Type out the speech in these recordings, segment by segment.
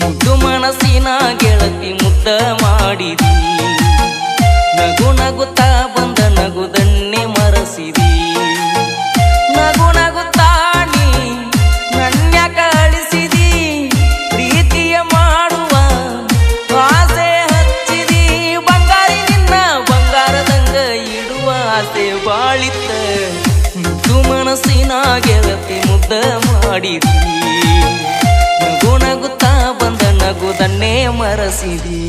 ಮುದ್ದು ಮನಸ್ಸಿನ ಗೆಳತಿ ಮುದ್ದ ಮಾಡಿದಿ ನಗು ನಗುತ್ತಾ ಬಂದ ನಗುದನ್ನೇ ಮರಸಿದಿ ನಗು ನಗುತ್ತಾ ನೀ ನನ್ಯಾಕ ಅಳಿಸಿದಿ ಪ್ರೀತಿಯ ಮಾಡುವ ಆಸೆ ಹಚ್ಚಿದಿ ಬಂಗಾರಿ ನಿನ್ನ ಬಂಗಾರದಂಗ ಇಡುವ ಆಸೆ ಬಾಳಿತ್ತ ಮುದ್ದು ಮನಸ್ಸಿನ ಗೆಳತಿ ಮುದ್ದ ಮಾಡಿದಿ ನಗು ನಗುತ್ತಾ ಬಂದ ನಗುದನ್ನೇ ಮರಸಿದಿ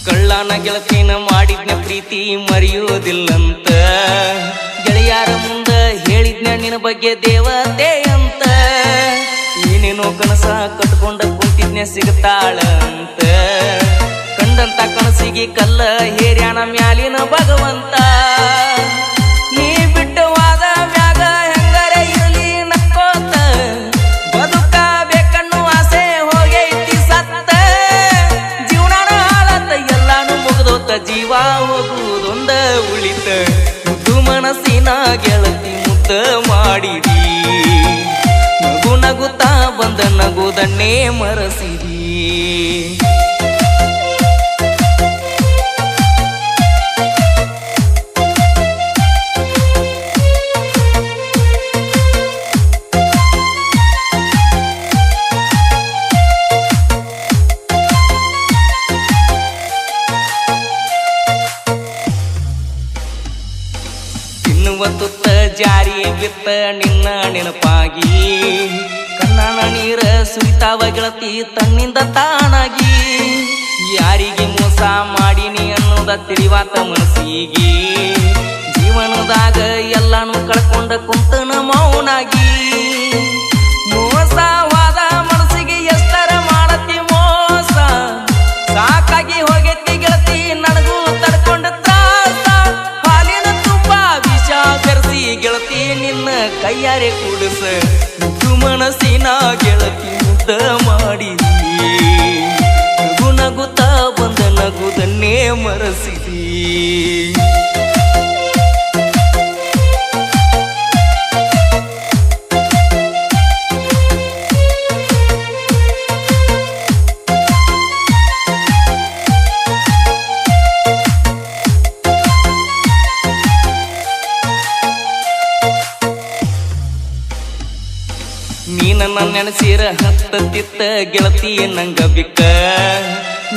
ಕಳ್ಳನ ಗೆಳತಿನ ಮಾಡಿದ್ನ ಪ್ರೀತಿ ಮರೆಯುವುದಿಲ್ಲಂತ ಗೆಳೆಯಾರ ಮುಂದ ಹೇಳಿದ್ನ ನಿನ್ನ ಬಗ್ಗೆ ದೇವತೆ ಅಂತ ಏನೇನೋ ಕನಸ ಕಟ್ಕೊಂಡ ಕುಂತಿದ್ನ ಸಿಗತಾಳ ಅಂತ ಕಂಡಂತ ಕನಸಿಗೆ ಕಲ್ಲ ಹೇರ್ಯಾನ ಮ್ಯಾಲಿನ ಭಗವಂತ ನೀ ಬಿಟ್ಟವಾದ ಮ್ಯಾಗ ಹೆಂಗರೆ ಇರಲಿ ನಕ್ಕೋತ ಬದುಕಬೇಕನ್ನು ಆಸೆ ಹೋಗೈತಿ ಸತ್ತ ಜೀವನ ಹಾಳತ್ತ ಎಲ್ಲಾನು ಮುಗಿದೋತ ಜೀವ ಹೋಗುವುದೊಂದ ಉಳಿತ ಮುದ್ದು ಮನಸ್ಸಿನ ಗೆಳತಿ ಮುದ್ದ ಮಾಡಿದಿ ನಗು ನಗುತ್ತಾ ಬಂದ ನಗುದನ್ನೇ ಮರಸಿದಿ ತುತ್ತ ಜಾರಿ ಬಿತ್ತ ನಿನ್ನ ನೆನಪಾಗಿ ಕಣ್ಣನ ನೀರ ಸುರಿತಾವ ಗೆಳತಿ ತನ್ನಿಂದ ತಾನಾಗಿ ಯಾರಿಗೆ ಮೋಸ ಮಾಡೀನಿ ಅನ್ನೋದ ತಿಳಿವಾತ ಮನಸ್ಸಿಗೆ ಜೀವನದಾಗ ಎಲ್ಲಾನು ಕಳ್ಕೊಂಡ ಕುಂತನ ಮೌನಾಗಿ ಮೋಸವಾದ ಮನಸ್ಸಿಗೆ ಎಷ್ಟರ ಮಾಡತಿ ಮೋಸ ಸಾಕಾಗಿ ಹೋಗೈತಿ ಗೆಳತಿ ನನಗೂ ತಡ್ಕೊಂಡ ಬೆರೆಸಿ ಗೆಳತಿ ನಿನ್ನ ಕೈಯಾರೆ ಕೂಡಿಸ ಮುದ್ದು ಮನಸ್ಸಿನ ಗೆಳತಿ ಮುದ್ದ ಮಾಡಿದಿ ನಗು ನಗುತ್ತಾ ಬಂದ ನಗುದನ್ನೇ ಮರಸಿದಿ ನೀ ನನ್ನ ನೆನಸಿರ ಹತ್ತತ್ತಿತ್ತ ಗೆಳತಿ ನಂಗ ಬಿಕ್ಕ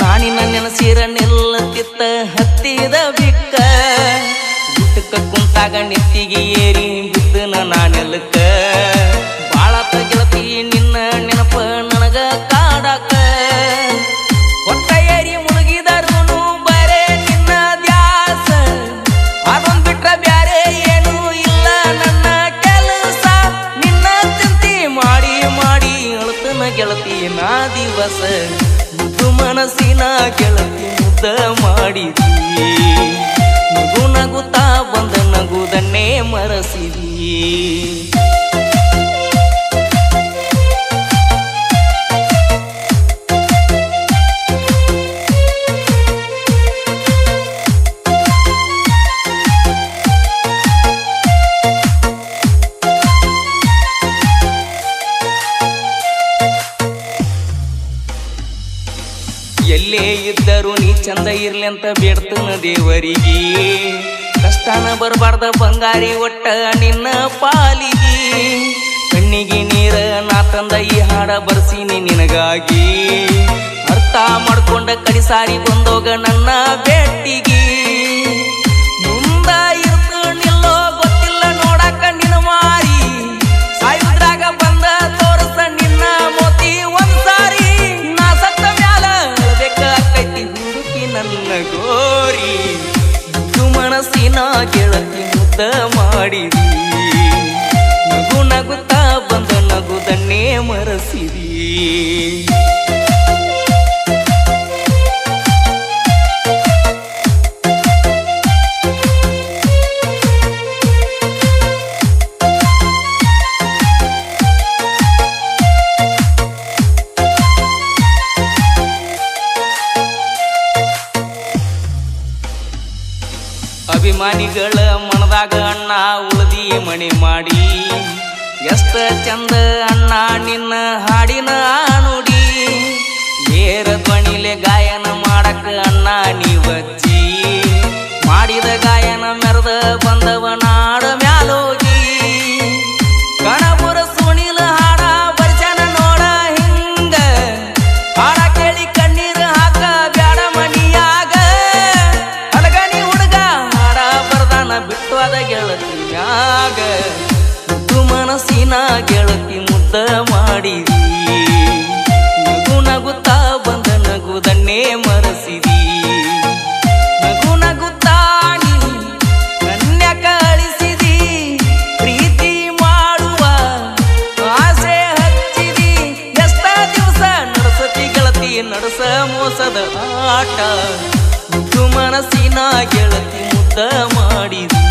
ನಾನಿನ್ನ ನೆನಸಿರ ನಿಲ್ಲತ್ತಿತ್ತ ಹತ್ತಿದ ಬಿಕ್ಕ ಗುಟ್ಟಕ್ಕ ಕುಂತಾಗ ನೆತ್ತಿಗೆ ಏರಿ ಬಿದ್ದನ ನಾನೆಲ್ಲಕ್ಕ ಬಾಳತ ಗೆಳತಿ ನಿನ್ನ ನೆನಪ ನನಗ ಕಾಡಾಕ ಹೊಟ್ಟ ಏರಿ ಮುಳುಗಿದರುನು ಬರೇ ನಿನ್ನ ದ್ಯಾಸ ಅದೊಂದ್ ಬಿಟ್ರ ಬ್ಯಾರೆ ಏನು ಇಲ್ಲ ನನ್ನ ಕೆಲಸ ನಿನ್ನ ಚಿಂತಿ ಮಾಡಿ ಮಾಡಿ ಅಳತನ ಗೆಳತಿ ನಾ ದಿವಸ ಮುದ್ದು ಮನಸ್ಸಿನ ಗೆಳತಿ ಮುದ್ದ ಮಾಡಿದಿ ನಗು ನಗುತ್ತಾ ಬಂದ ನಗುದನ್ನೇ ಮರಸಿದಿ ಎಲ್ಲೇ ಇದ್ದರೂ ನೀ ಚಂದ ಇರ್ಲಿ ಅಂತ ಬೇಡ್ತನ ದೇವರಿಗೆ ಕಷ್ಟನ ಬರಬಾರ್ದ ಬಂಗಾರಿ ಒಟ್ಟ ನಿನ್ನ ಪಾಲಿಗೆ ಕಣ್ಣಿಗೆ ನೀರ ನಾ ತಂದ ಈ ಹಾಡ ಬರ್ಸೀನಿ ನಿನಗಾಗಿ ಅರ್ಥ ಮಾಡ್ಕೊಂಡ ಕಡಿಸಾರಿ ಬಂದೋಗ ನನ್ನ ಭೇಟಿಗೆ ಮುಂದ ಇರ್ತು ನಿಲ್ಲೋ ಗೊತ್ತಿಲ್ಲ ನೋಡಾಕ ನಿನ್ನ ಮಾರಿ ಸಾಯುದ್ರಾಗ ಬಂದ ತೋರಸ ನಿನ್ನ ಮೋತಿ ಒಂದ್ಸಾರಿ ನಾ ಸತ್ತ ಮ್ಯಾಲ ಅಳಬೇಕಾಕೈತಿ ಹುಡುಕಿ ನನ್ನ ಗೋರಿ ಮುದ್ದು ಮನಸ್ಸಿನ ಗೆಳತಿ ಮುದ್ದ ಮಾಡಿದಿ ನಗು ನಗುತ್ತಾ ಬಂದ ನಗುದನ್ನೇ ಮರಸಿದಿ ಮನದಾಗ ಅಣ್ಣ ಉಳ್ದಿ ಮಣಿ ಮಾಡಿ ಎಷ್ಟ ಚಂದ ಅಣ್ಣ ನಿನ್ನ ಹಾಡಿನ ನುಡಿ ಏರ ಧ್ವನಿಲೆ ಗಾಯನ ಮಾಡಕ ಅಣ್ಣ ನೀವಚ್ಚಿ ಮಾಡಿದ ಗಾಯನ ಮೆರೆದ ಬಂದವ ನಾಡ ಮ್ಯಾಲೋಗಿ ಕಣಪುರ ಸುಣಿಲ ಹಾಡ ಬರ್ಜನ ನೋಡ ಹಿಂಗ ಹಾಡ ಕೇಳಿ ಕಣ್ಣೀರು ಹಾಕ ಬ್ಯಾಡ ಮನಿಯಾಗ ಹಲಗನಿ ಹುಡುಗ ಹಾಡ ಬರ್ದಾನ ಬಿಟ್ಟು ಅದ ಗೆಳತಿಯಾಗ ಮುದ್ದು ಮನಸ್ಸಿನ ಗೆಳತಿ ಮುದ್ದ ಮಾಡಿದಿ ನಗು ನಗುತ್ತಾ ಬಂದ ನಗುದನ್ನೇ ಮರೆಸಿದಿ ನಗು ನಗುತ್ತಾ ನೀ ಕನ್ಯಕ ಅಳಿಸಿದಿ ಪ್ರೀತಿ ಮಾಡುವ ಆಸೆ ಹಚ್ಚಿದಿ ಎಷ್ಟ ದಿವಸ ನಡೆಸತಿ ಗೆಳತಿ ನಡೆಸ ಮೋಸದ ಆಟ ಮುದ್ದು ಮನಸ್ಸಿನ ಗೆಳತಿ ಮುದ್ದ ಮಾಡಿದಿ